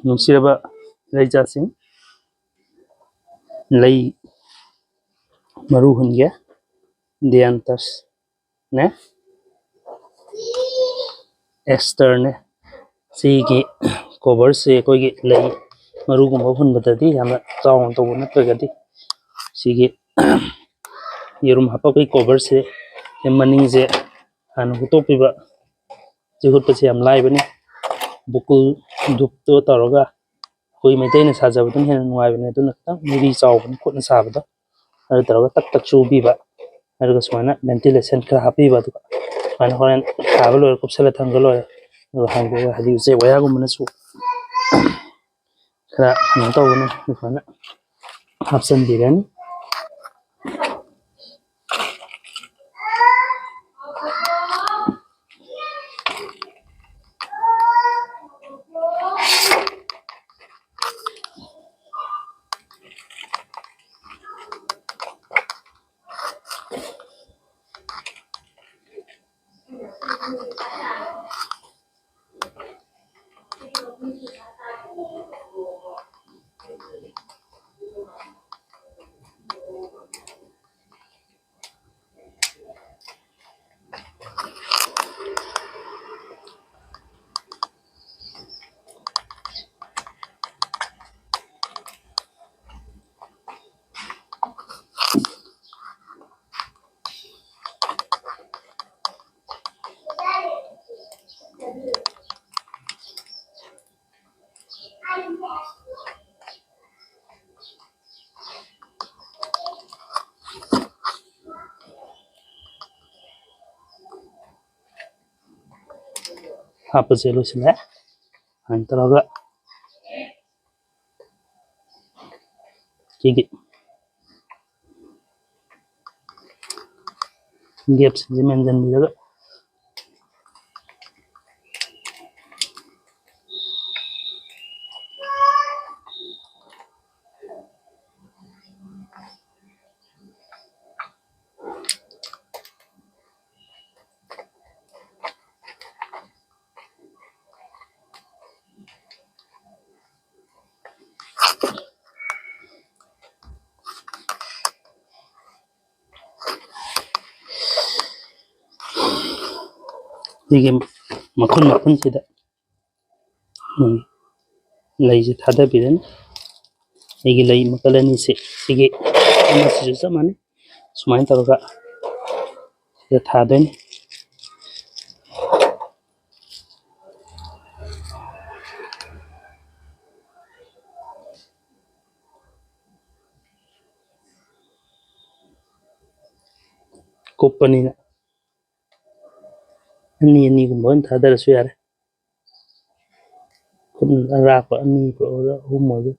नुसिरबा लैजासिंग लई मरु हुनगे दियांतस ने एस्टर ने सीगी कवर से कोई लई मरु गुम्बा हुनबददी याना चाउन तो नत्रगदी सीगी येरुम हापा कोई कवर से मनिंग से हान हुतोपिबा जिहुतसे हम लाइबनी बुकुल दुपतो तरोगा कोई मैतेन साजबदन हेन नुआइबने दुन तक मिरी चाउबन खुदन साबदा अर तरोगा तक तक चुबीबा अरगा सुमाना वेंटिलेशन खरा हापीबा दुका मान होरन साबा लोर कुपसला थंगा लोर हांगो हदि से वयागुमना सु खरा न तौबना दुकाना ऑप्शन बिरयानी हाप चलो सिला अंतरागा की गैप्स जिमें जन मिलेगा दिगे मखन मखन सिदा लई से थादा बिरन एगी लई मकलनी से सिगे अमसिजु समाने सुमाइन तरोगा ये थादन कोपनी ना अन्नी गुम्बन थादरसु यारे कुन राप अन्नी प्रोरा हुमगु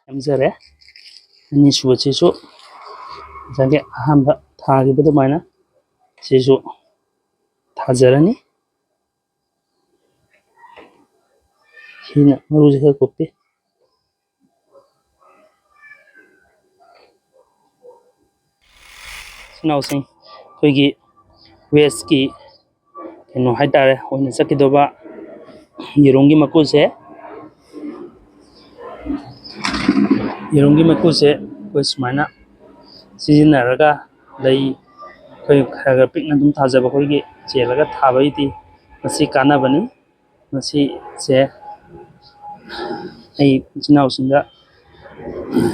हमजरे अन्नी सुबचिसु जागे अहम थागिबदु मायना सिसु थाजरनी हिना मरुजिका कोपी सिनाउसिंग कोइगी वेस्ट की नो हाइतारे ओइना चकिदोबा येरोंगी मकु से कोई सुमाइना सिजिनरगा लई कोई खरगा पिकना दुम थाजबा कोइगी चेलगा थाबैति मसी कानाबनी मसी से आई चिनाउसिंगा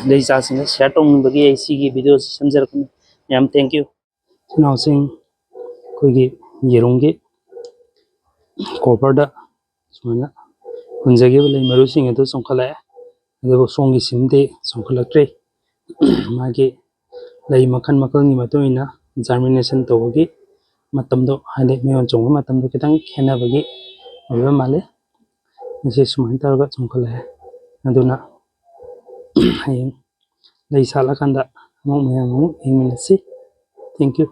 लई चासिंगा शेयर तौंबगी आई सिगी वीडियो समझरकनी याम थैंक यू चिनाउसिंग कोइगी येरोंगी कोपरदा सुमाइना हुंजगे लई मरुसिंग तो सोंखलाए अदुबो सोंगी सिमदे सोंखलक्ट्रे मागे लई मखन मखलनी मतोइना जर्मिनेशन तौबगी मतमदो हाले मेयन चोंग मतमदो कितंग खेनाबगी ओबा माले नसे सुमाइन तौरगा सोंखलाए अदुना हयें लई साला कंदा ꯑꯃꯨꯛ ꯃꯌꯥꯝ ꯑꯃꯨꯛ ꯌꯦꯡꯃꯤꯟꯅꯁꯤ ꯊꯦꯡꯛ ꯌꯨ